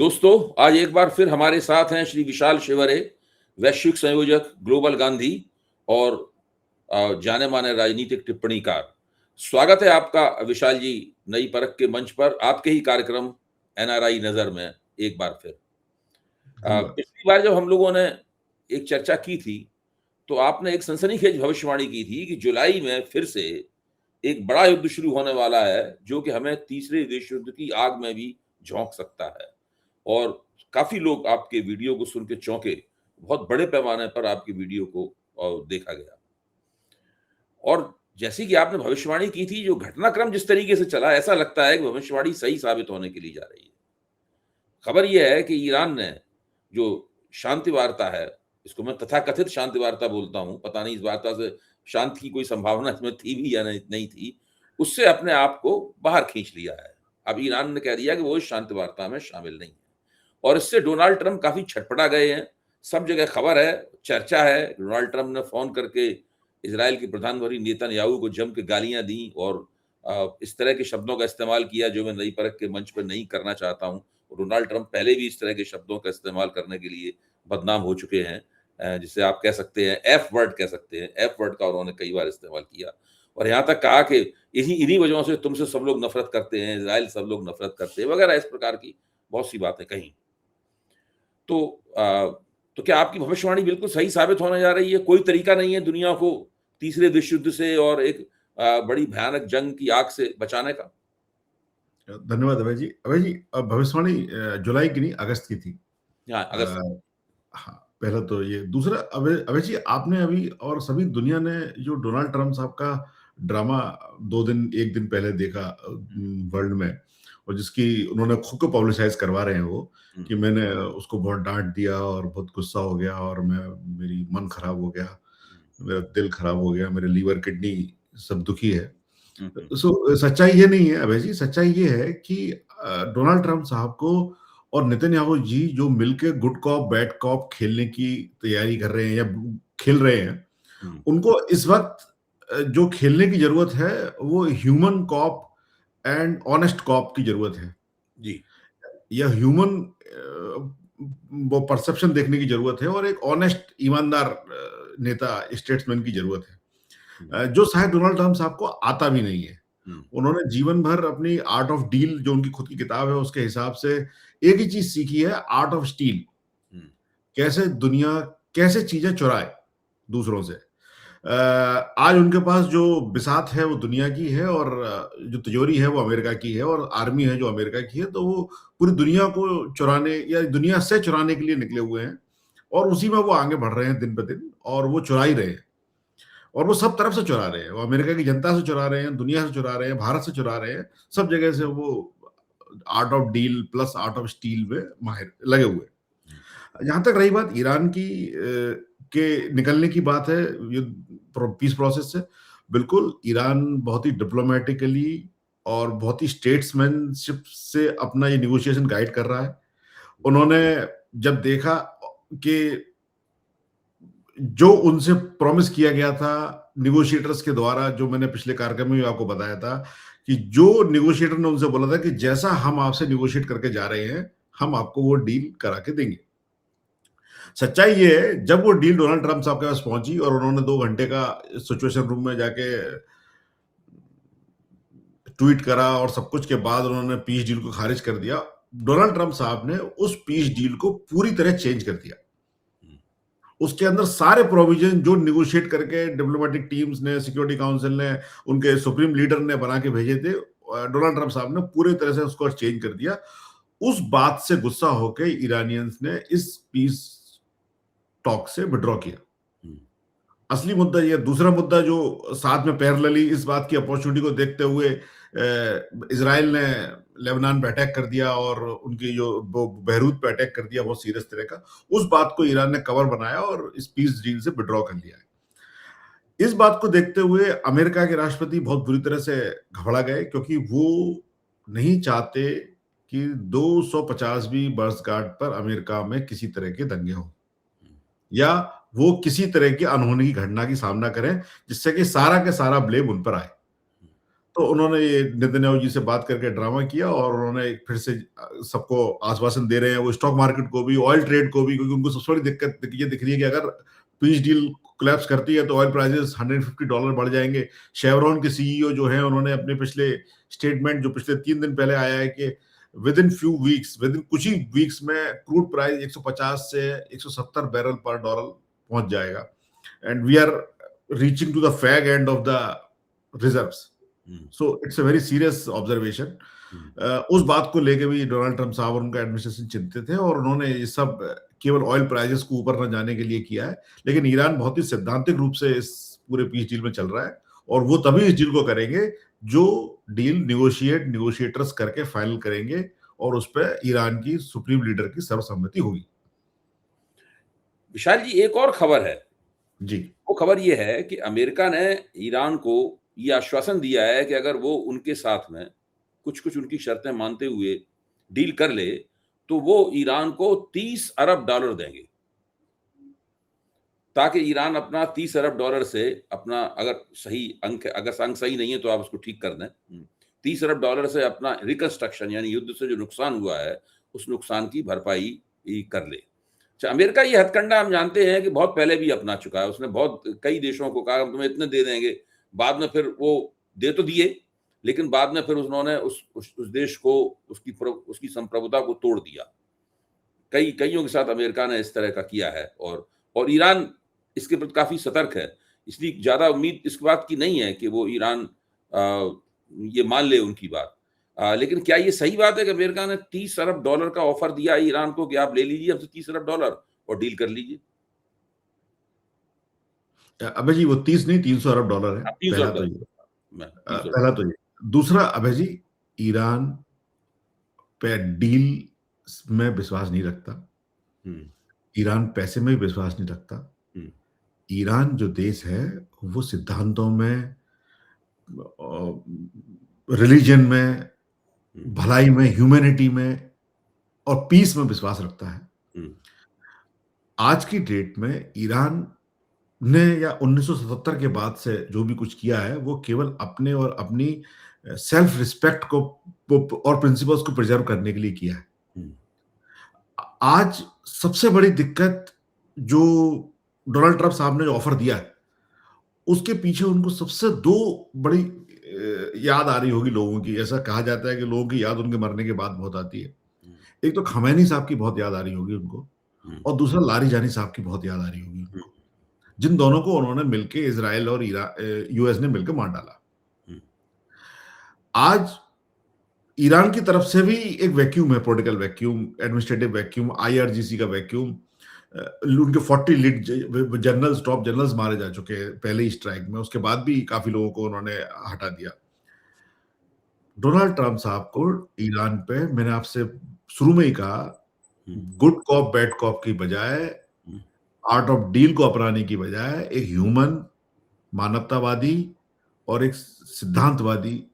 दोस्तों, आज एक बार फिर हमारे साथ हैं श्री विशाल शिवरे, वैश्विक संयोजक ग्लोबल गांधी और जाने-माने राजनीतिक टिप्पणीकार। स्वागत है आपका विशाल जी, नई परख के मंच पर, आपके ही कार्यक्रम एनआरआई नज़र में एक बार फिर। धन्यवाद। पिछली बार जब हम लोगों ने एक चर्चा की थी, तो आपने एक सनसनीखेज भविष्यवाणी की थी कि जुलाई में फिर से एक बड़ा युद्ध शुरू होने वाला है, जो कि हमें तीसरे विश्व युद्ध की आग में भी झोंक सकता है। और काफ़ी लोग आपके वीडियो को सुन के चौंके। बहुत बड़े पैमाने पर आपकी वीडियो को देखा गया। और जैसी कि आपने भविष्यवाणी की थी, जो घटनाक्रम जिस तरीके से चला, ऐसा लगता है कि भविष्यवाणी सही साबित होने के लिए जा रही है। खबर यह है कि ईरान ने जो शांति वार्ता है, इसको मैं तथाकथित शांति वार्ता बोलता हूँ, पता नहीं इस वार्ता से शांति की कोई संभावना इसमें थी भी या नहीं थी, उससे अपने आप को बाहर खींच लिया है। अब ईरान ने कह दिया कि वो इस शांति वार्ता में शामिल नहीं है। और इससे डोनाल्ड ट्रंप काफ़ी छटपटा गए हैं। सब जगह खबर है, चर्चा है। डोनाल्ड ट्रंप ने फ़ोन करके इज़राइल के प्रधानमंत्री नेतन्याहू को जम के गालियाँ दी और इस तरह के शब्दों का इस्तेमाल किया जो मैं नई परख के मंच पर नहीं करना चाहता हूँ। डोनाल्ड ट्रंप पहले भी इस तरह के शब्दों का इस्तेमाल करने के लिए बदनाम हो चुके हैं। जिसे आप कह सकते हैं एफ वर्ड कह सकते हैं। एफ वर्ड का उन्होंने कई बार इस्तेमाल किया और यहाँ तक कहा कि इन्हीं वजहों से तुमसे सब लोग नफरत करते हैं, इज़राइल सब लोग नफरत करते हैं वगैरह इस प्रकार की बहुत सी बातें कही। तो तो क्या आपकी भविष्यवाणी बिल्कुल सही साबित होने जा रही है? कोई तरीका नहीं है दुनिया को तीसरे विश्व युद्ध से और एक बड़ी भयानक जंग की आग से बचाने का? धन्यवाद अभय जी। अभय जी, भविष्यवाणी जुलाई की नहीं, अगस्त की थी। हाँ, अगस्त। हाँ, पहला तो ये। दूसरा, अभय अभय जी, आपने अभी और सभी दुनिया ने जो डोनाल्ड ट्रंप साहब का ड्रामा 1 दिन पहले देखा वर्ल्ड में, और जिसकी उन्होंने खुद को पब्लिसाइज करवा रहे हैं वो, कि मैंने उसको बहुत डांट दिया और बहुत गुस्सा हो गया और मेरी मन खराब हो गया, मेरा दिल खराब हो गया, मेरे लीवर किडनी सब दुखी है। सच्चाई ये नहीं है अभय जी। सच्चाई ये है कि डोनाल्ड ट्रंप साहब को और नेतन्याहू जी जो मिलके गुड कॉप बैड कॉप खेलने की तैयारी कर रहे हैं या खेल रहे हैं, उनको इस वक्त जो खेलने की जरूरत है वो human cop and honest cop की जरूरत है जी। या ह्यूमन वो परसेप्शन देखने की जरूरत है और एक ऑनेस्ट ईमानदार नेता स्टेट्समैन की जरूरत है, जो शायद डोनाल्ड ट्रंप साहब को आता भी नहीं है। उन्होंने जीवन भर अपनी आर्ट ऑफ डील, जो उनकी खुद की किताब है, उसके हिसाब से एक ही चीज सीखी है, आर्ट ऑफ स्टील। कैसे चीजें चुराए दूसरों से। आज उनके पास जो बिसात है वो दुनिया की है और जो तिजोरी है वो अमेरिका की है और आर्मी है जो अमेरिका की है, तो वो पूरी दुनिया को चुराने या दुनिया से चुराने के लिए निकले हुए हैं और उसी में वो आगे बढ़ रहे हैं दिन ब दिन, और वो चुरा ही रहे हैं और वो सब तरफ से चुरा रहे हैं। वो अमेरिका की जनता से चुरा रहे हैं, दुनिया से चुरा रहे हैं, भारत से चुरा रहे हैं, सब जगह से वो art of deal plus art of steel में माहिर लगे हुए हैं। जहां तक रही बात ईरान की के निकलने की बात है पीस प्रोसेस से, बिल्कुल ईरान बहुत ही डिप्लोमेटिकली और बहुत ही स्टेट्समैनशिप से अपना ये निगोशिएशन गाइड कर रहा है। उन्होंने जब देखा कि जो उनसे प्रॉमिस किया गया था निगोशिएटर्स के द्वारा, जो मैंने पिछले कार्यक्रम में आपको बताया था कि जो निगोशिएटर ने उनसे बोला था कि जैसा हम आपसे निगोशिएट करके जा रहे हैं, हम आपको वो डील करा के देंगे। सच्चाई ये है, जब वो डील डोनाल्ड ट्रंप साहब के पास पहुंची और उन्होंने 2 घंटे का सिचुएशन रूम में जाके ट्वीट करा और सब कुछ के बाद उन्होंने पीस डील को खारिज कर दिया, डोनाल्ड ट्रंप साहब ने उस पीस डील को पूरी तरह चेंज कर दिया। उसके अंदर सारे प्रोविजन जो निगोशिएट करके डिप्लोमेटिक टीम्स ने, सिक्योरिटी काउंसिल ने, उनके सुप्रीम लीडर ने बना के भेजे थे, डोनाल्ड ट्रंप साहब ने पूरी तरह से उसको चेंज कर दिया। उस बात से गुस्सा होकर ईरानियंस ने इस पीस टॉक से विड्रॉ किया। असली मुद्दा यह, दूसरा मुद्दा जो साथ में पैरेलली इस बात की अपॉर्चुनिटी को देखते हुए इजराइल ने लेबनान पे अटैक कर दिया और उनकी जो बेरूत पे अटैक कर दिया बहुत सीरियस तरह का, उस बात को ईरान ने कवर बनाया और इस पीस डील से विड्रॉ कर लिया है। इस बात को देखते हुए अमेरिका के राष्ट्रपति बहुत बुरी तरह से घबरा गए, क्योंकि वो नहीं चाहते कि 250वीं वर्षगांठ पर अमेरिका में किसी तरह के दंगे हों या वो किसी तरह की अनहोनी की घटना की सामना करें जिससे कि सारा के सारा ब्लेम उन पर आए। तो उन्होंने ये नेतन्याहू जी से बात करके ड्रामा किया और उन्होंने फिर से सबको आश्वासन दे रहे हैं, वो स्टॉक मार्केट को भी, ऑयल ट्रेड को भी, क्योंकि उनको सबसे बड़ी दिक्कत ये दिख रही है कि अगर पीस डील कोलैप्स करती है तो ऑयल प्राइसेस $150 बढ़ जाएंगे। शेवरॉन के सीईओ जो हैं उन्होंने अपने पिछले स्टेटमेंट जो पिछले 3 दिन पहले आया है कि विद इन कुछ ही वीक्स में क्रूड प्राइस 150 से 170 बैरल पर डॉलर पहुंच जाएगा and we are reaching to the fag end of the reserves. So it's a very serious observation. उस बात को लेके भी डोनाल्ड ट्रंप साहब और उनका एडमिनिस्ट्रेशन चिंतित है और उन्होंने ये सब केवल ऑयल प्राइसेस को ऊपर न जाने के लिए किया है। लेकिन ईरान बहुत ही सैद्धांतिक रूप से इस पूरे पीस डील में चल रहा है और वो तभी इस डील को करेंगे जो डील निगोशिएटर्स करके फाइनल करेंगे और उस पर ईरान की सुप्रीम लीडर की सर्वसम्मति होगी। विशाल जी, एक और खबर है जी, वो खबर ये है कि अमेरिका ने ईरान को ये आश्वासन दिया है कि अगर वो उनके साथ में कुछ उनकी शर्तें मानते हुए डील कर ले तो वो ईरान को $30 अरब देंगे, ताकि ईरान अपना $30 अरब से अपना, अगर सही अंक है, अगर अंक सही नहीं है तो आप उसको ठीक कर दें, $30 अरब से अपना रिकंस्ट्रक्शन यानी युद्ध से जो नुकसान हुआ है उस नुकसान की भरपाई कर ले। अच्छा, अमेरिका ये हथकंडा हम जानते हैं कि बहुत पहले भी अपना चुका है। उसने बहुत कई देशों को कहा हम तुम्हें इतने दे देंगे, बाद में फिर वो दे तो दिए, लेकिन बाद में फिर उन्होंने उस देश को उसकी संप्रभुता को तोड़ दिया। कईयों के साथ अमेरिका ने इस तरह का किया है और ईरान इसके प्रति काफी सतर्क है। इसलिए ज्यादा उम्मीद इस बात की नहीं है कि वो ईरान ये मान ले उनकी बात। लेकिन क्या ये सही बात है कि अमेरिका ने $30 अरब का ऑफर दिया है ईरान को कि आप ले लीजिए हमसे $30 अरब और डील कर लीजिए? अबे जी वो 30 नहीं $300 है। 300 पहला तो अरब ये, 300 पहला तो ये। दूसरा अभय जी, ईरान पे डील में विश्वास नहीं रखता, ईरान पैसे में भी विश्वास नहीं रखता। ईरान जो देश है वो सिद्धांतों में, रिलीजन में, भलाई में, ह्यूमैनिटी में और पीस में विश्वास रखता है। आज की डेट में ईरान ने या 1977 के बाद से जो भी कुछ किया है वो केवल अपने और अपनी सेल्फ रिस्पेक्ट को और प्रिंसिपल्स को प्रिजर्व करने के लिए किया है। आज सबसे बड़ी दिक्कत जो डोनाल्ड ट्रंप साहब ने जो ऑफर दिया है उसके पीछे उनको सबसे दो बड़ी याद आ रही होगी लोगों की। ऐसा कहा जाता है कि लोगों की याद उनके मरने के बाद बहुत आती है। एक तो खमैनी साहब की बहुत याद आ रही होगी उनको और दूसरा लारीजानी साहब की बहुत याद आ रही होगी उनको, जिन दोनों को उन्होंने मिलके इजराइल और यूएस ने मिलकर मार डाला। आज ईरान की तरफ से भी एक वैक्यूम है, political vacuum, administrative vacuum, IRGC का वैक्यूम। उनके 40 लीड जनरल्स, टॉप जनरल्स मारे जा चुके हैं पहले ही स्ट्राइक में, उसके बाद भी काफी लोगों को उन्होंने हटा दिया। डोनाल्ड ट्रंप साहब को ईरान पे, मैंने आपसे शुरू में ही कहा, गुड कॉप बैड कॉप की बजाय, आर्ट ऑफ डील को अपनाने की बजाय एक ह्यूमन, मानवतावादी और एक सिद्धांतवादी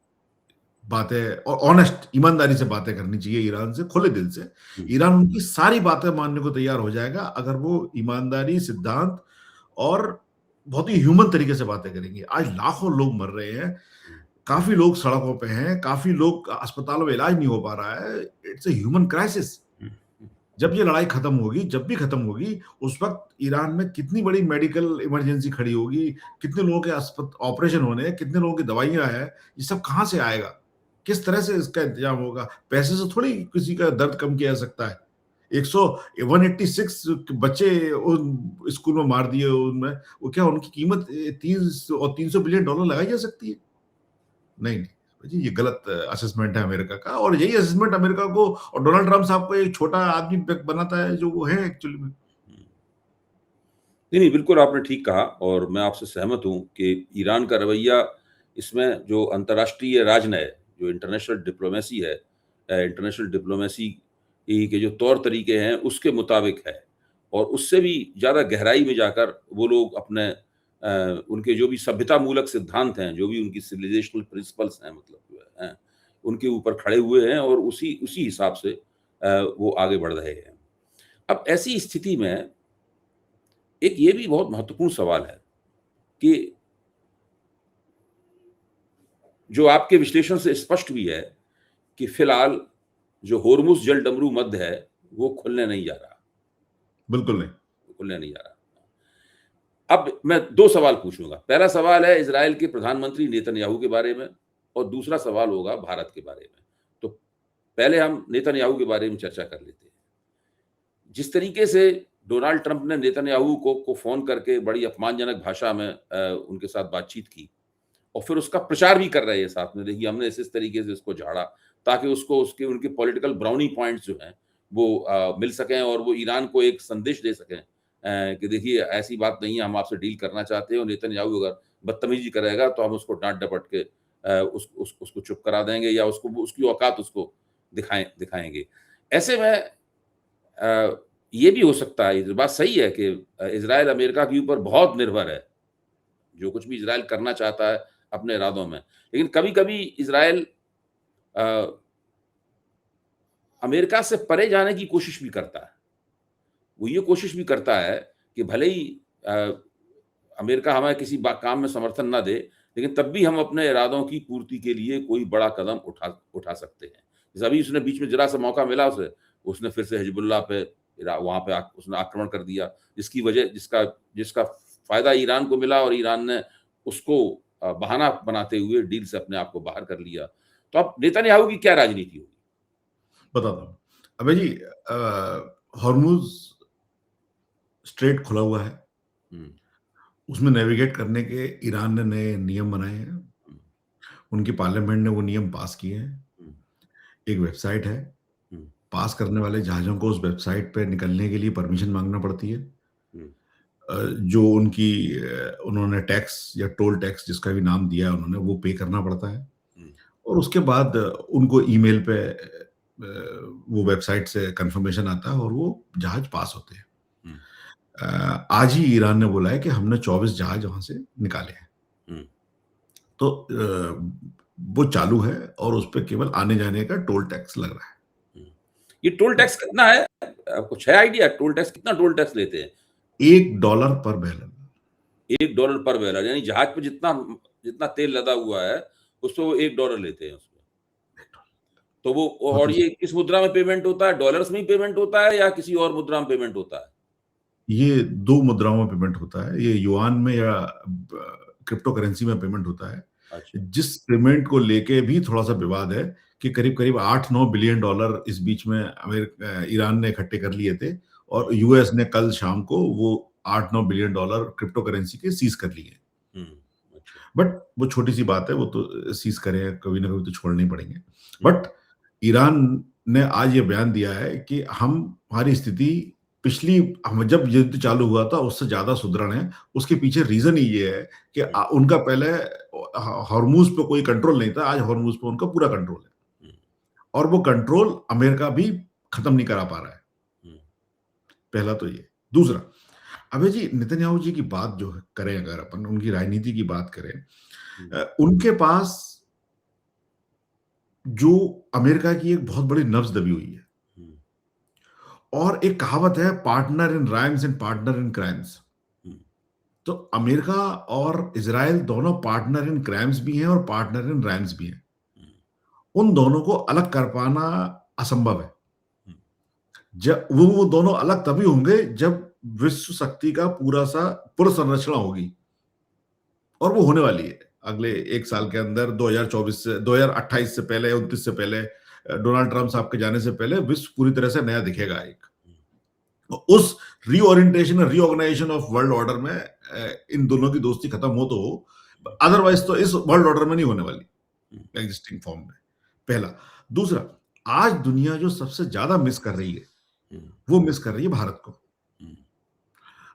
बातें और ऑनेस्ट, ईमानदारी से बातें करनी चाहिए ईरान से, खुले दिल से। ईरान उनकी सारी बातें मानने को तैयार हो जाएगा अगर वो ईमानदारी, सिद्धांत और बहुत ही ह्यूमन तरीके से बातें करेंगे। आज लाखों लोग मर रहे हैं, काफी लोग सड़कों पे हैं, काफी लोग अस्पतालों में इलाज नहीं हो पा रहा है। It's a human crisis. जब ये लड़ाई खत्म होगी, जब भी खत्म होगी, उस वक्त ईरान में कितनी बड़ी मेडिकल इमरजेंसी खड़ी होगी, कितने लोगों के ऑपरेशन होने हैं, कितने लोगों की दवाइयां हैं, ये सब कहां से आएगा, किस तरह से इसका इंतजाम होगा? पैसे से थोड़ी किसी का दर्द कम किया जा सकता है। 186 बच्चे स्कूल में मार दिए, उनमें वो क्या उनकी कीमत 30 और $300 बिलियन लगाई जा सकती है? नहीं, जी ये गलत असेसमेंट है अमेरिका का, और यही असेसमेंट अमेरिका को और डोनाल्ड ट्रंप साहब को एक छोटा आदमी बनाता है जो वो है एक्चुअली में। नहीं, बिल्कुल आपने ठीक कहा और मैं आपसे सहमत हूं कि ईरान का रवैया इसमें जो अंतर्राष्ट्रीय राजनय, जो इंटरनेशनल डिप्लोमेसी है, इंटरनेशनल डिप्लोमेसी के जो तौर तरीके हैं उसके मुताबिक है और उससे भी ज़्यादा गहराई में जाकर वो लोग अपने उनके जो भी सभ्यता मूलक सिद्धांत हैं, जो भी उनकी सिविलाइजेशनल प्रिंसिपल्स हैं, मतलब जो हैं, उनके ऊपर खड़े हुए हैं और उसी उसी हिसाब से वो आगे बढ़ रहे हैं। अब ऐसी स्थिति में एक ये भी बहुत महत्वपूर्ण सवाल है कि जो आपके विश्लेषण से स्पष्ट भी है कि फिलहाल जो होर्मुज जल डमरू मध्य है वो खुलने नहीं जा रहा, बिल्कुल नहीं। खुलने नहीं जा रहा। अब मैं 2 सवाल पूछूंगा। पहला सवाल है इजराइल के प्रधानमंत्री नेतन्याहू के बारे में और दूसरा सवाल होगा भारत के बारे में। तो पहले हम नेतन्याहू के बारे में चर्चा कर लेते हैं। जिस तरीके से डोनाल्ड ट्रंप ने नेतन्याहू को फोन करके बड़ी अपमानजनक भाषा में उनके साथ बातचीत की और फिर उसका प्रचार भी कर रहे हैं साथ में, देखिए हमने इस तरीके से उसको झाड़ा ताकि उसको उसके उनके पॉलिटिकल ब्राउनी पॉइंट्स जो हैं वो मिल सकें और वो ईरान को एक संदेश दे सकें कि देखिए ऐसी बात नहीं है, हम आपसे डील करना चाहते हैं और नेतन्याहू अगर बदतमीजी करेगा तो हम उसको डांट डपट के उसको चुप करा देंगे या उसको उसकी औकात उसको दिखाएंगे। ऐसे में ये भी हो सकता है, ये बात सही है कि इजराइल अमेरिका के ऊपर बहुत निर्भर है, जो कुछ भी इजराइल करना चाहता है अपने इरादों में, लेकिन कभी कभी इजराइल अमेरिका से परे जाने की कोशिश भी करता है। वो ये कोशिश भी करता है कि भले ही अमेरिका हमें किसी काम में समर्थन ना दे, लेकिन तब भी हम अपने इरादों की पूर्ति के लिए कोई बड़ा कदम उठा सकते हैं। जैसे अभी उसने बीच में जरा सा मौका मिला उसने फिर से हिजबुल्लाह पे वहां पे उसने आक्रमण कर दिया, जिसकी वजह जिसका फायदा ईरान को मिला और ईरान ने उसको बहाना बनाते हुए डील से अपने आप को बाहर कर लिया। तो अब नेतन्याहू की क्या राजनीति होगी? बताता हूँ। अबे जी, हॉर्मुज स्ट्रेट खुला हुआ है, उसमें नेविगेट करने के ईरान ने नए नियम बनाए हैं, उनकी पार्लियामेंट ने वो नियम पास किए हैं। एक वेबसाइट है, पास करने वाले जहाजों को उस वेबसाइट पे निकलने के लिए परमिशन मांगना पड़ती है। जो उन्होंने टैक्स या टोल टैक्स जिसका भी नाम दिया उन्होंने, वो पे करना पड़ता है और उसके बाद उनको ईमेल पे वो वेबसाइट से कंफर्मेशन आता है और वो जहाज पास होते हैं। आज ही ईरान ने बोला है कि हमने 24 जहाज वहां से निकाले हैं, तो वो चालू है और उस पर केवल आने जाने का टोल टैक्स लग रहा है। ये टोल टैक्स कितना है, कुछ है आइडिया? टोल टैक्स कितना टोल टैक्स लेते हैं? $1 पर बैरल। $1 पर बैरल, यानी जहाज पे जितना तेल लदा हुआ है उसको वो $1 लेते हैं उसमें। तो वो और ये किस मुद्रा में पेमेंट होता है? डॉलर्स में ही पेमेंट होता है या किसी और मुद्रा में पेमेंट होता है? ये 2 मुद्राओं में पेमेंट होता है, ये युआन में या क्रिप्टो करेंसी में पेमेंट होता है। अच्छा। जिस पेमेंट को लेके भी थोड़ा सा विवाद है कि करीब 8-9 बिलियन डॉलर इस बीच में ईरान ने इकट्ठे कर लिए थे और यूएस ने कल शाम को वो 8-9 बिलियन डॉलर क्रिप्टो करेंसी के सीज कर लिए। बट वो छोटी सी बात है, वो तो सीज करें, कभी ना कभी तो छोड़ने ही पड़ेंगे। बट ईरान ने आज ये बयान दिया है कि हमारी स्थिति हम जब युद्ध चालू हुआ था उससे ज्यादा सुदृढ़ है। उसके पीछे रीजन ही ये है कि उनका पहले हॉर्मुज पे कोई कंट्रोल नहीं था, आज हॉर्मुज पे उनका पूरा कंट्रोल है और वो कंट्रोल अमेरिका भी खत्म नहीं करा पा रहा है। पहला तो ये। दूसरा, अबे जी नेतन्याहू जी की बात जो करें, अगर अपन उनकी राजनीति की बात करें, उनके पास जो अमेरिका की एक बहुत बड़ी नब्ज दबी हुई है और एक कहावत है, partner in rhymes and partner in crimes. तो अमेरिका और इजराइल दोनों पार्टनर इन क्राइम्स भी हैं और पार्टनर इन राइम्स भी हैं। उन दोनों को अलग कर पाना असंभव है। जब वो दोनों अलग तभी होंगे जब विश्व शक्ति का पूरा संरचना होगी और वो होने वाली है अगले 1 साल के अंदर। 2028 से पहले, 29 से पहले, डोनाल्ड ट्रंप साहब के जाने से पहले विश्व पूरी तरह से नया दिखेगा। उस रीओरिएंटेशन और रीऑर्गेनाइजेशन ऑफ वर्ल्ड ऑर्डर में इन दोनों की दोस्ती खत्म हो तो हो, अदरवाइज तो इस वर्ल्ड ऑर्डर में नहीं होने वाली एग्जिस्टिंग फॉर्म में। पहला। दूसरा, आज दुनिया जो सबसे ज्यादा मिस कर रही है वो मिस कर रही है भारत को।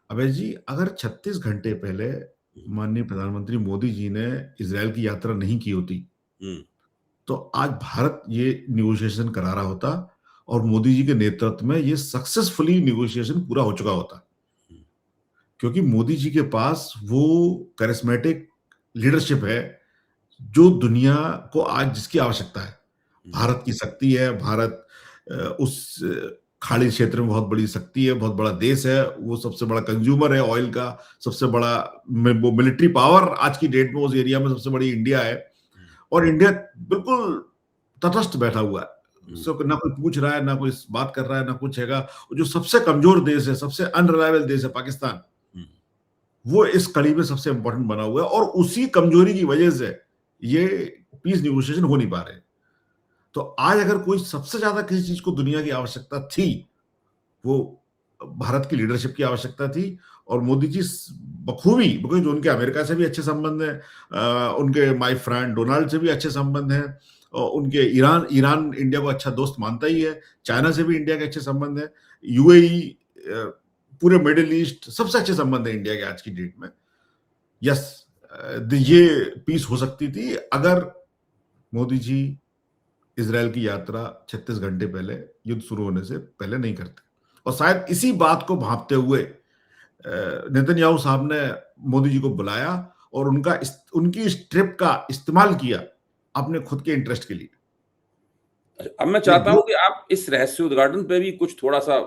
अबे जी, अगर 36 घंटे पहले माननीय प्रधानमंत्री मोदी जी ने इजराइल की यात्रा नहीं की होती तो आज भारत ये निगोशिएशन करा रहा होता और मोदी जी के नेतृत्व में ये सक्सेसफुली निगोशिएशन पूरा हो चुका होता, क्योंकि मोदी जी के पास वो करिस्मेटिक लीडरशिप है जो दुनिया को आज जिसकी आवश्यकता है। भारत की शक्ति है, भारत उस खाड़ी क्षेत्र में बहुत बड़ी शक्ति है, बहुत बड़ा देश है, वो सबसे बड़ा कंज्यूमर है ऑयल का, सबसे बड़ा वो मिलिट्री पावर आज की डेट में उस एरिया में सबसे बड़ी इंडिया है और इंडिया बिल्कुल तटस्थ बैठा हुआ है, सब ना कोई पूछ रहा है, ना कोई बात कर रहा है, ना कुछ हैगा। जो सबसे कमजोर देश है, सबसे अनरिलायबल देश है पाकिस्तान, वो इस कड़ी में सबसे इंपॉर्टेंट बना हुआ है, और उसी कमजोरी की वजह से ये पीस निगोशिएशन हो नहीं पा रहे। तो आज अगर कोई सबसे ज्यादा किसी चीज को दुनिया की आवश्यकता थी, वो भारत की लीडरशिप की आवश्यकता थी। और मोदी जी बखूबी, बिकॉज उनके अमेरिका से भी अच्छे संबंध हैं, उनके माय फ्रेंड डोनाल्ड से भी अच्छे संबंध हैं, और उनके ईरान इंडिया को अच्छा दोस्त मानता ही है, चाइना से भी इंडिया के अच्छे संबंध है, यूएई, पूरे मिडिल ईस्ट, सबसे अच्छे संबंध है इंडिया के आज की डेट में। यस, ये पीस हो सकती थी अगर मोदी जी इजराइल की यात्रा 36 घंटे पहले, युद्ध शुरू होने से पहले नहीं करते। और शायद इसी बात को भांपते हुए नेतन्याहू साहब ने मोदी जी को बुलाया और उनकी इस ट्रिप का इस्तेमाल किया अपने खुद के इंटरेस्ट के लिए। अब मैं चाहता हूं कि आप इस रहस्य उद्घाटन पे भी कुछ थोड़ा सा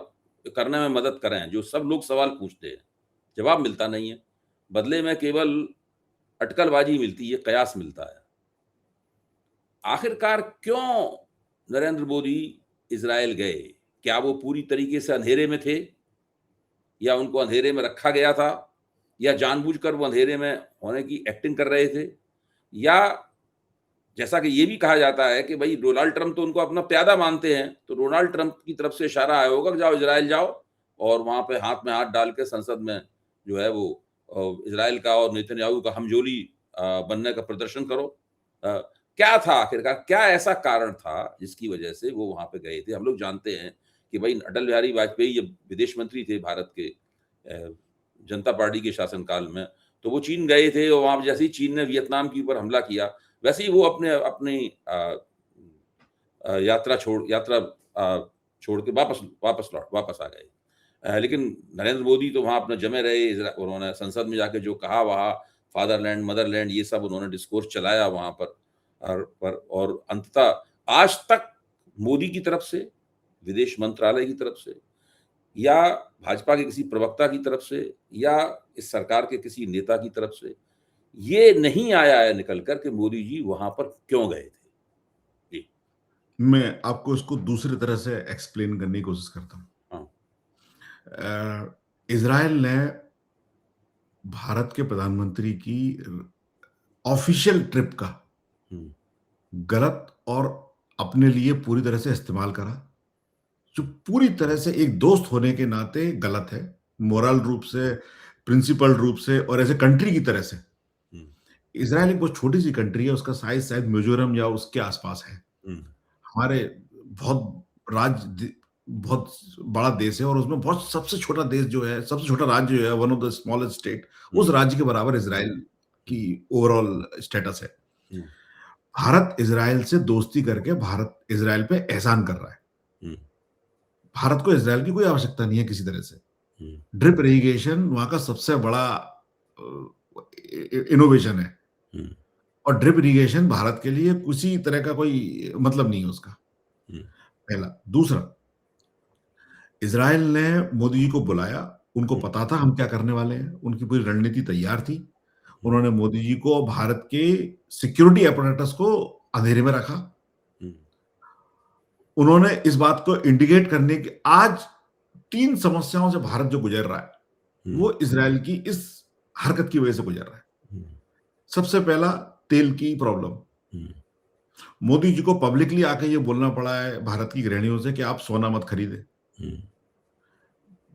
करने में मदद करें। जो सब लोग सवाल पूछते हैं, जवाब मिलता नहीं है, बदले में केवल अटकलबाजी मिलती है, कयास मिलता है। आखिरकार क्यों नरेंद्र मोदी इजराइल गए? क्या वो पूरी तरीके से अंधेरे में थे, या उनको अंधेरे में रखा गया था, या जानबूझकर वो अंधेरे में होने की एक्टिंग कर रहे थे, या जैसा कि ये भी कहा जाता है कि भाई डोनाल्ड ट्रंप तो उनको अपना प्यादा मानते हैं, तो डोनाल्ड ट्रंप की तरफ से इशारा आया होगा कि जाओ इजराइल जाओ और वहां पे हाथ में हाथ डाल के संसद में जो है वो इजराइल का और नेतन्याहू का हमजोली बनने का प्रदर्शन करो। क्या था आखिरकार, क्या ऐसा कारण था जिसकी वजह से वो वहां पे गए थे? हम लोग जानते हैं कि भाई अटल बिहारी वाजपेयी जब विदेश मंत्री थे भारत के जनता पार्टी के शासनकाल में, तो वो चीन गए थे, और वहां जैसे ही चीन ने वियतनाम के ऊपर हमला किया, वैसे ही वो अपनी यात्रा छोड़ के वापस आ गए। लेकिन नरेंद्र मोदी तो वहां अपने जमे रहे, उन्होंने संसद में जाके जो कहा, वहां फादरलैंड मदरलैंड ये सब उन्होंने डिस्कोर्स चलाया वहां पर। और अंततः आज तक मोदी की तरफ से, विदेश मंत्रालय की तरफ से, या भाजपा के किसी प्रवक्ता की तरफ से, या इस सरकार के किसी नेता की तरफ से ये नहीं आया है निकल कर के मोदी जी वहां पर क्यों गए थे। जी, मैं आपको इसको दूसरी तरह से एक्सप्लेन करने की कोशिश करता हूँ। इजराइल ने भारत के प्रधानमंत्री की ऑफिशियल ट्रिप का गलत और अपने लिए पूरी तरह से इस्तेमाल करा, जो पूरी तरह से एक दोस्त होने के नाते गलत है, मोरल रूप से, प्रिंसिपल रूप से, और ऐसे कंट्री की तरह से। इजराइल एक बहुत छोटी सी कंट्री है, उसका साइज शायद मिजोरम या उसके आसपास है। हमारे बहुत बड़ा देश है, और उसमें बहुत सबसे छोटा देश जो है, सबसे छोटा राज्य जो है, one of the smallest state, उस राज्य के बराबर इजराइल की ओवरऑल स्टेटस है। भारत इजराइल से दोस्ती करके भारत इजराइल पे एहसान कर रहा है। भारत को इजराइल की कोई आवश्यकता नहीं है किसी तरह से। ड्रिप इरिगेशन वहां का सबसे बड़ा इनोवेशन है, और ड्रिप इरिगेशन भारत के लिए किसी तरह का कोई मतलब नहीं है उसका, पहला। दूसरा, इजराइल ने मोदी जी को बुलाया, उनको पता था हम क्या करने वाले हैं, उनकी पूरी रणनीति तैयार थी। उन्होंने मोदी जी को भारत के सिक्योरिटी अपरेटस को अंधेरे में रखा। उन्होंने इस बात को इंडिकेट करने की, आज 3 समस्याओं से भारत जो गुजर रहा है वो इजराइल की इस हरकत की वजह से गुजर रहा है। सबसे पहला, तेल की प्रॉब्लम। मोदी जी को पब्लिकली आके ये बोलना पड़ा है भारत की गृहिणियों से कि आप सोना मत खरीदे।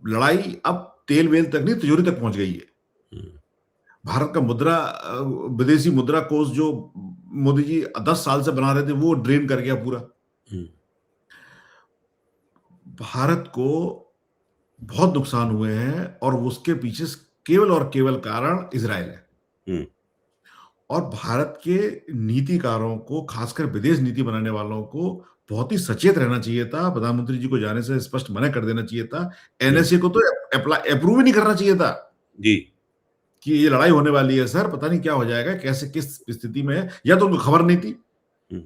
लड़ाई अब तेल वेल तक नहीं, तिजोरी तक पहुंच गई है। भारत का विदेशी मुद्रा कोष जो मोदी जी 10 साल से बना रहे थे, वो ड्रेन कर गया पूरा। भारत को बहुत नुकसान हुए हैं, और उसके पीछे केवल और केवल कारण इजराइल है। और भारत के नीतिकारों को, खासकर विदेश नीति बनाने वालों को, बहुत ही सचेत रहना चाहिए था। प्रधानमंत्री जी को जाने से स्पष्ट मना कर देना चाहिए था। एनएसए को तो अप्रूव ही नहीं करना चाहिए था जी, कि ये लड़ाई होने वाली है सर, पता नहीं क्या हो जाएगा, कैसे, किस स्थिति में है, या तो उनको खबर नहीं थी।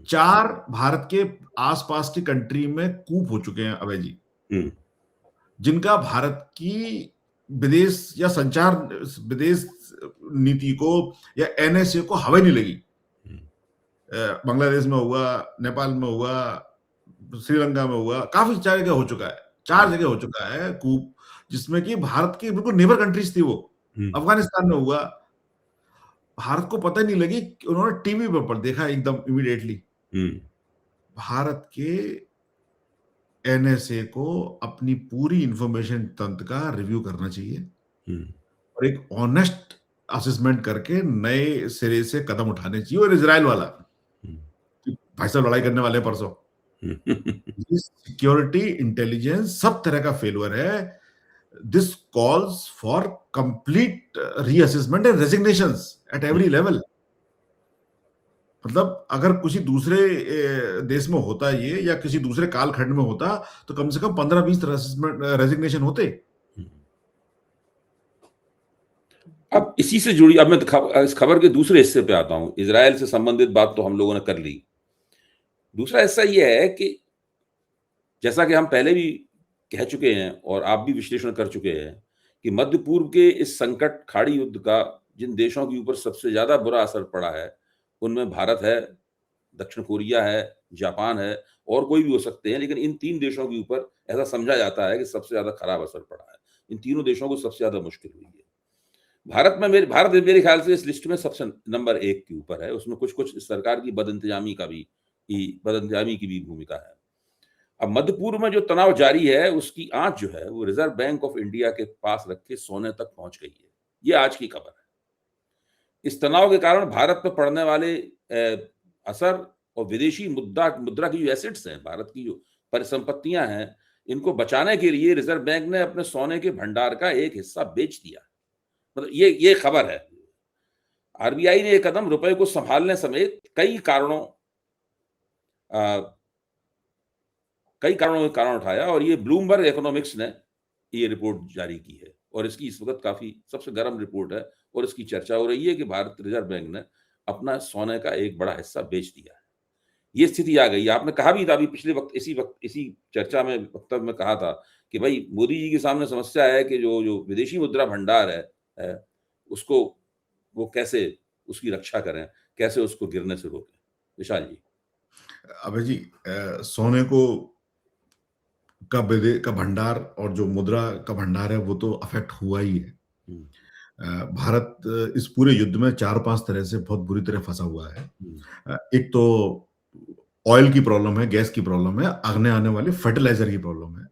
4 भारत के आसपास की कंट्री में कूप हो चुके हैं अभय जी, जिनका भारत की विदेश या विदेश नीति को या एनएसए को हवा नहीं लगी। बांग्लादेश में हुआ, नेपाल में हुआ, श्रीलंका में हुआ, काफी जगह हो चुका है, 4 जगह हो चुका है कूप, जिसमें कि भारत की बिल्कुल नेबर कंट्रीज थी वो। अफगानिस्तान में हुआ, भारत को पता नहीं लगी, उन्होंने टीवी पर देखा एकदम इमीडिएटली। भारत के एनएसए को अपनी पूरी इंफॉर्मेशन तंत्र का रिव्यू करना चाहिए और एक ऑनेस्ट असेसमेंट करके नए सिरे से कदम उठाने चाहिए। और इजराइल वाला भाई साहब लड़ाई करने वाले परसों, सिक्योरिटी इंटेलिजेंस सब तरह का फेलियर है। This calls for complete reassessment and resignations at every level. मतलब अगर किसी दूसरे देश में होता ये, या किसी दूसरे कालखंड में होता, तो कम से कम 15-20 रेजिग्नेशन होते। अब इसी से जुड़ी, अब मैं इस खबर के दूसरे हिस्से पे आता हूं। इजराइल से संबंधित बात तो हम लोगों ने कर ली। दूसरा हिस्सा यह है कि जैसा कि हम पहले भी कह चुके हैं और आप भी विश्लेषण कर चुके हैं कि मध्य पूर्व के इस संकट खाड़ी युद्ध का जिन देशों के ऊपर सबसे ज्यादा बुरा असर पड़ा है, उनमें भारत है, दक्षिण कोरिया है, जापान है, और कोई भी हो सकते हैं, लेकिन इन 3 देशों के ऊपर ऐसा समझा जाता है कि सबसे ज्यादा खराब असर पड़ा है। इन तीनों देशों को सबसे ज्यादा मुश्किल हुई है। भारत मेरे ख्याल से इस लिस्ट में सबसे नंबर 1 के ऊपर है। उसमें कुछ सरकार की बदइंतजामी की भी भूमिका है। अब मध्य पूर्व में जो तनाव जारी है, उसकी आंच जो है वो रिजर्व बैंक ऑफ इंडिया के पास रखे सोने तक पहुंच गई है। ये आज की खबर है। इस तनाव के कारण भारत पर पड़ने वाले असर और विदेशी मुद्रा की जो एसेट्स हैं, भारत की जो परिसंपत्तियां हैं, इनको बचाने के लिए रिजर्व बैंक ने अपने सोने के भंडार का एक हिस्सा बेच दिया। मतलब ये खबर है। आरबीआई ने एक कदम रुपए को संभालने समेत कई कारणों के कारण उठाया, और ये ब्लूमबर्ग इकोनॉमिक्स ने ये रिपोर्ट जारी की है, और इसकी इस वक्त काफी सबसे गर्म रिपोर्ट है, और इसकी चर्चा हो रही है कि भारत रिजर्व बैंक ने अपना सोने का एक बड़ा हिस्सा बेच दिया है। ये स्थिति आ गई। आपने कहा भी था अभी पिछले वक्त इसी चर्चा में, वक्तव्य में कहा था कि भाई मोदी जी के सामने समस्या है कि जो विदेशी मुद्रा भंडार है, उसको वो कैसे उसकी रक्षा करें, कैसे उसको गिरने से रोकें। विशाल जी। अबे जी, सोने का भंडार और जो मुद्रा का भंडार है वो तो अफेक्ट हुआ ही है। भारत इस पूरे युद्ध में 4-5 तरह से बहुत बुरी तरह फंसा हुआ है। एक तो ऑयल की प्रॉब्लम है, गैस की प्रॉब्लम है, आगने आने वाले फर्टिलाइजर की प्रॉब्लम है।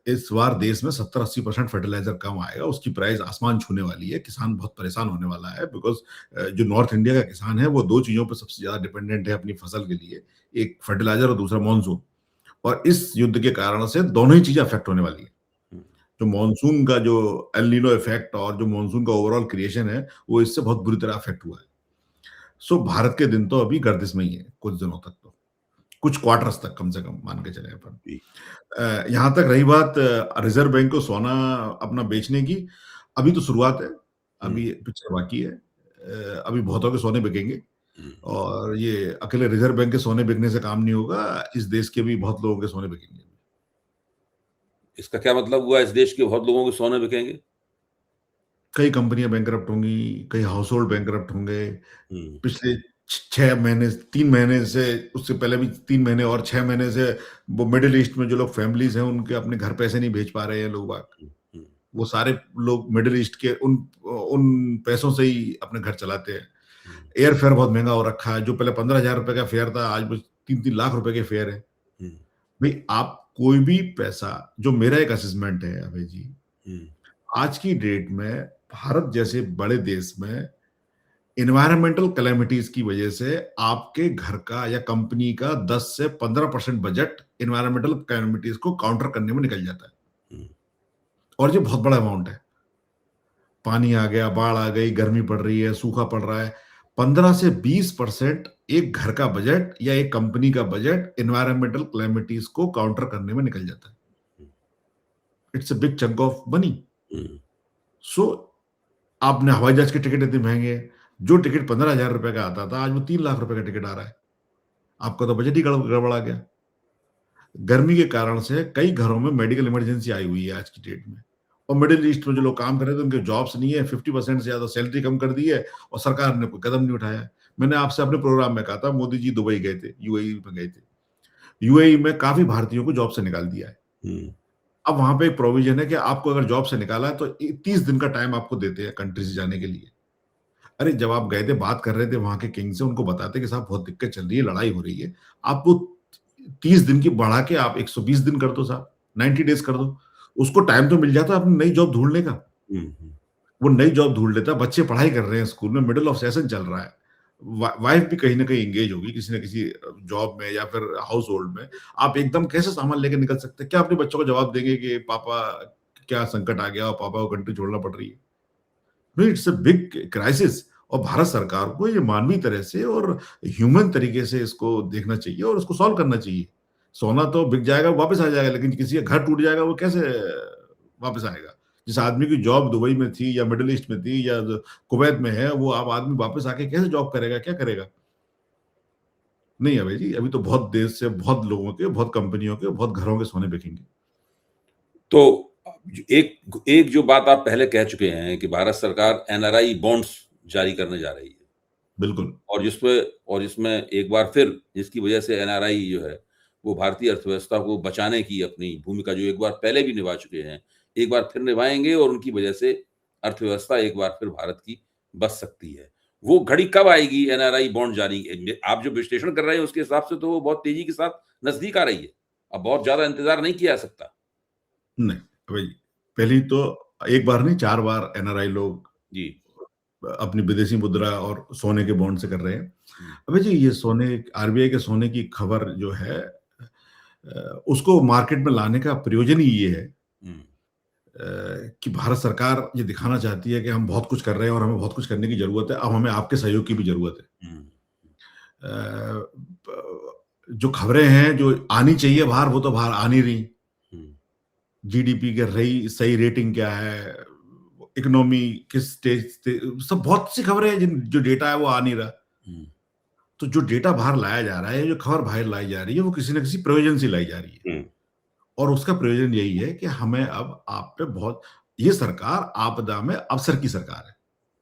इस बार देश में 70-80% फर्टिलाइजर कम आएगा, उसकी प्राइस आसमान छूने वाली है, किसान बहुत परेशान होने वाला है। बिकॉज जो नॉर्थ इंडिया का किसान है वो 2 चीजों पर सबसे ज्यादा डिपेंडेंट है अपनी फसल के लिए, एक फर्टिलाइजर और दूसरा मॉनसून। और इस युद्ध के कारण से दोनों ही चीजें अफेक्ट होने वाली है। जो मॉनसून का जो एल नीनो इफेक्ट और जो मॉनसून का ओवरऑल क्रिएशन है, वो इससे बहुत बुरी तरह अफेक्ट हुआ है। सो भारत के दिन तो अभी गर्दिश में ही है, कुछ दिनों तक, तो कुछ क्वार्टर्स तक कम से कम मान के चले अपन। यहां तक रही बात रिजर्व बैंक को सोना अपना बेचने की, अभी तो शुरुआत है, अभी पिक्चर बाकी है। अभी बहुतों के सोने बिकेंगे, और ये अकेले रिजर्व बैंक के सोने बिकने से काम नहीं होगा, इस देश के भी बहुत लोगों के सोने बिकेंगे। इसका क्या मतलब हुआ, इस देश के बहुत लोगों के सोने बिकेंगे? कई कंपनियां बैंकरप्ट होंगी, कई हाउस होल्ड बैंकरप्ट होंगे। पिछले 6 महीने, 3 महीने से, उससे पहले भी 3 महीने और 6 महीने से वो मिडिल ईस्ट में जो लोग फैमिलीज हैं, उनके अपने घर पैसे नहीं भेज पा रहे हैं लोग बाग। वो सारे लोग मिडिल ईस्ट के उन पैसों से ही अपने घर चलाते हैं। एयर फेयर बहुत महंगा हो रखा है, जो पहले 15,000 रुपए का फेयर था, आज 3-3 लाख रुपए के फेयर है। भाई आप कोई भी पैसा, जो मेरा एक असेसमेंट है अभय जी, आज की डेट में भारत जैसे बड़े देश में इन्वायरमेंटल कैलेमिटीज की वजह से आपके घर का या कंपनी का 10 से 15% बजट इन्वायरमेंटल कैलेमिटीज को काउंटर करने में निकल जाता है, और ये बहुत बड़ा अमाउंट है। पानी आ गया, बाढ़ आ गई, गर्मी पड़ रही है, सूखा पड़ रहा है, 15 से 20% एक घर का बजट या एक कंपनी का बजट इन्वायरमेंटल कैलेमिटीज को काउंटर करने में निकल जाता है। It's a big chunk of money. So आपने हवाई जहाज के टिकट इतने महंगे, जो टिकट 15,000 रुपए का आता था, आज वो 3 लाख रुपए का टिकट आ रहा है। आपका तो बजट ही गड़बड़ा गया। गर्मी के कारण से कई घरों में मेडिकल इमरजेंसी आई हुई है आज की डेट में, और मिडिल ईस्ट में जो लोग काम कर रहे थे उनके जॉब्स नहीं है, 50% से ज्यादा सैलरी कम कर दी है, और सरकार ने कोई कदम नहीं उठाया। मैंने आपसे अपने प्रोग्राम में कहा था, मोदी जी दुबई गए थे, यूएई में गए थे। यूएई में काफी भारतीयों को जॉब से निकाल दिया है। अब वहां पे एक प्रोविजन है कि आपको अगर जॉब से निकाला है तो 30 दिन का टाइम आपको देते हैं कंट्री से जाने के लिए। अरे जब आप गए थे, बात कर रहे थे वहां के किंग से, उनको बताते कि साहब बहुत दिक्कत चल रही है, लड़ाई हो रही है, आप वो 30 दिन की बढ़ा के आप 120 दिन कर दो साहब, 90 डेज कर दो, उसको टाइम तो मिल जाता अपनी नई जॉब ढूंढने का। वो नई जॉब ढूंढ लेता, बच्चे पढ़ाई कर रहे हैं स्कूल में, मिडिल ऑफ सेशन चल रहा है, वाइफ भी कहीं ना कहीं एंगेज होगी किसी न किसी जॉब में या फिर हाउस होल्ड में। आप एकदम कैसे सामान लेकर निकल सकते हैं? क्या अपने बच्चों को जवाब देंगे कि पापा क्या संकट आ गया और पापा को कंट्री छोड़ना पड़ रही है? It's a big crisis. और भारत सरकार को ये मानवीय तरह से और ह्यूमन तरीके से इसको देखना चाहिए और इसको सॉल्व करना चाहिए। सोना तो बिक जाएगा, वापस आ जाएगा, लेकिन किसी का घर टूट जाएगा, वो कैसे वापस आएगा? जिस आदमी की जॉब दुबई में थी या मिडिल ईस्ट में थी या कुवैत में है, वो आप आदमी वापस आके कैसे जॉब करेगा, क्या करेगा? नहीं है भाई जी, अभी तो बहुत देश से, बहुत लोगों के, बहुत कंपनियों के, बहुत घरों के सोने बिकेंगे। तो एक एक जो बात आप पहले कह चुके हैं कि भारत सरकार एनआरआई बॉन्ड्स जारी करने जा रही है, बिल्कुल। और जिसमें एक बार फिर, जिसकी वजह से एनआरआई जो है वो भारतीय अर्थव्यवस्था को बचाने की अपनी भूमिका जो एक बार पहले भी निभा चुके हैं, एक बार फिर निभाएंगे, और उनकी वजह से अर्थव्यवस्था एक बार फिर भारत की बच सकती है। वो घड़ी कब आएगी एनआरआई बॉन्ड जारी? आप जो विश्लेषण कर रहे हैं उसके हिसाब से तो वो बहुत तेजी के साथ नजदीक आ रही है। अब बहुत ज्यादा इंतजार नहीं किया जा सकता। नहीं भाई, पहली तो एक बार नहीं, 4 बार एनआरआई लोग जी। अपनी विदेशी मुद्रा और सोने के बॉन्ड से कर रहे हैं। हम्म, अबे जी, ये सोने, आरबीआई के सोने की खबर जो है, उसको मार्केट में लाने का प्रयोजन ही ये है हम्म, कि भारत सरकार ये दिखाना चाहती है कि हम बहुत कुछ कर रहे हैं और हमें बहुत कुछ करने की जरूरत है, अब हमें आपके सहयोग की भी जरूरत है। हम्म, जो खबरें हैं जो आनी चाहिए बाहर, वो तो बाहर आ नहीं रही। हम्म, जीडीपी का रही सही रेटिंग क्या है, इकोनॉमी किस स्टेज से, सब बहुत सी खबरें हैं जो डेटा है वो आ नहीं रहा। हम्म, तो जो डेटा बाहर लाया जा रहा है, जो खबर बाहर लाई जा रही है, वो किसी न किसी प्रयोजन से लाई जा रही है। हम्म, और उसका प्रयोजन यही है कि हमें अब आप पे बहुत, ये सरकार आपदा में अवसर की सरकार है।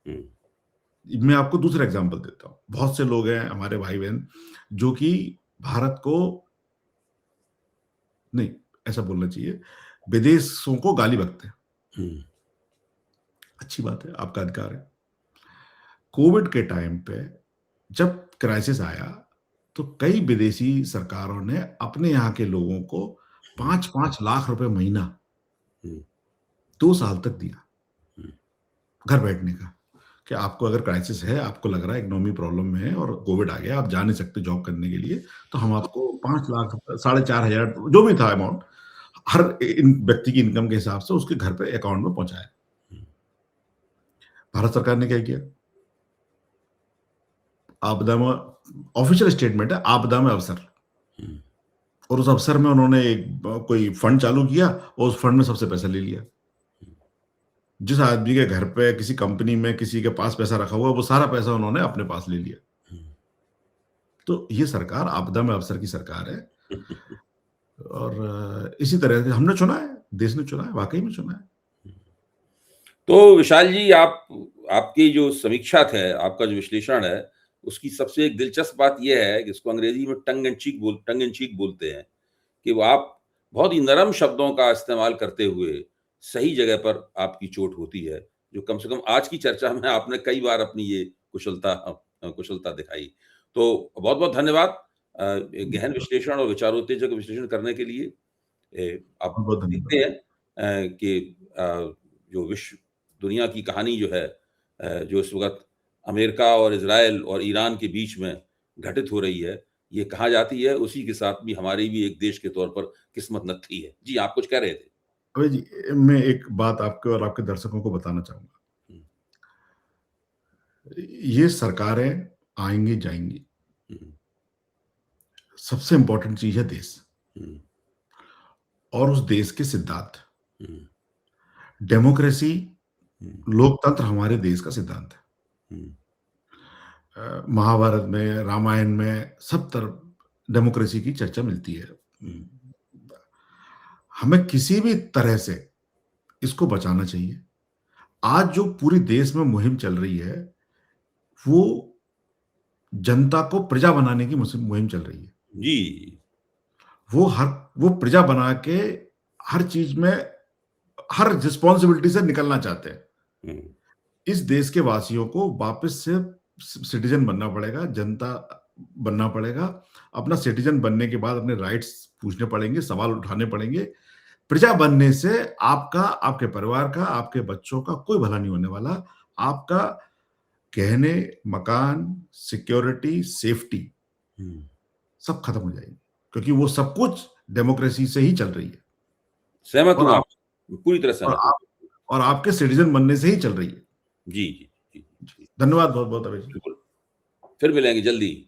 हम्म, मैं आपको दूसरा एग्जांपल देता हूं। बहुत से लोग हैं हमारे भाई बहन जो कि भारत को, नहीं ऐसा बोलना चाहिए, विदेशों को गाली बकते हैं। हम्म, अच्छी बात है, आपका अधिकार है। कोविड के टाइम पे जब क्राइसिस आया तो कई विदेशी सरकारों ने अपने यहाँ के लोगों को 5-5 लाख रुपए महीना हम्म, 2 साल तक दिया, हम्म, घर बैठने का। कि आपको अगर क्राइसिस है, आपको लग रहा है इकोनॉमी प्रॉब्लम में है और कोविड आ गया, आप जा नहीं सकते जॉब करने के लिए, तो हम आपको 5 लाख, 4,500, जो भी था अमाउंट, हर व्यक्ति की इनकम के हिसाब से उसके घर पे अकाउंट में पहुंचाया। भारत सरकार ने क्या किया? आपदा में, ऑफिशियल स्टेटमेंट है, आपदा में अवसर, हम्म, और उस अवसर में उन्होंने एक कोई फंड चालू किया और उस फंड में सबसे पैसा ले लिया। जिस आदमी के घर पे, किसी कंपनी में किसी के पास पैसा रखा हुआ, वो सारा पैसा उन्होंने अपने पास ले लिया। तो ये सरकार आपदा में अवसर की सरकार है। और इसी तरह से हमने चुना है, देश ने चुना है, वाकई में चुना है। तो विशाल जी, आपकी जो समीक्षा है, आपका जो विश्लेषण है, उसकी सबसे एक दिलचस्प बात यह है कि इसको अंग्रेजी में टंग इन चीक बोलते हैं, कि वो आप बहुत ही नरम शब्दों का इस्तेमाल करते हुए सही जगह पर आपकी चोट होती है, जो कम से कम आज की चर्चा में आपने कई बार अपनी ये कुशलता दिखाई। तो बहुत-बहुत धन्यवाद एक गहन विश्लेषण और विचारोत्तेजक विश्लेषण करने के लिए। अब बहुत बहुत देखते धन्यवाद। हैं कि जो विश्व दुनिया की कहानी जो है, जो इस वक़्त अमेरिका और इज़राइल और ईरान के बीच में घटित हो रही है, ये कहा जाती है, उसी के साथ भी हमारी भी एक देश के तौर पर किस्मत नत्थी है। जी, आप कुछ कह रहे थे? अबे जी, मैं एक बात आपको और आपके दर्शकों को बताना चाहूंगा। हुँ, ये सरकारें आएंगी जाएंगी, हुँ, सबसे इंपॉर्टेंट चीज है देश हुँ, और उस देश के सिद्धांत। हुँ, डेमोक्रेसी, हुँ, लोकतंत्र हमारे देश का सिद्धांत है। हुँ, महाभारत में, रामायण में, सब तरफ डेमोक्रेसी की चर्चा मिलती है। हुँ, हमें किसी भी तरह से इसको बचाना चाहिए। आज जो पूरी देश में मुहिम चल रही है, वो जनता को प्रजा बनाने की मुहिम चल रही है। जी। वो प्रजा बना के हर चीज में, हर रिस्पॉन्सिबिलिटी से निकलना चाहते हैं। हम्म, इस देश के वासियों को वापस से सिटीजन बनना पड़ेगा, जनता बनना पड़ेगा। अपना सिटीजन बनने के बाद अपने राइट्स पूछने पड़ेंगे, सवाल उठाने पड़ेंगे। प्रजा बनने से आपका, आपके परिवार का, आपके बच्चों का कोई भला नहीं होने वाला। आपका गहने, मकान, सिक्योरिटी, सेफ्टी हम्म। सब खत्म हो जाएगी, क्योंकि वो सब कुछ डेमोक्रेसी से ही चल रही है। सहमत और हूँ आप आप, पूरी तरह और सहमत हूँ। आप और आपके सिटीजन बनने से ही चल रही है। जी जी जी जी। धन्यवाद बहुत बहुत अभय जी। बिल्कुल, फिर मिलेंगे जल्दी।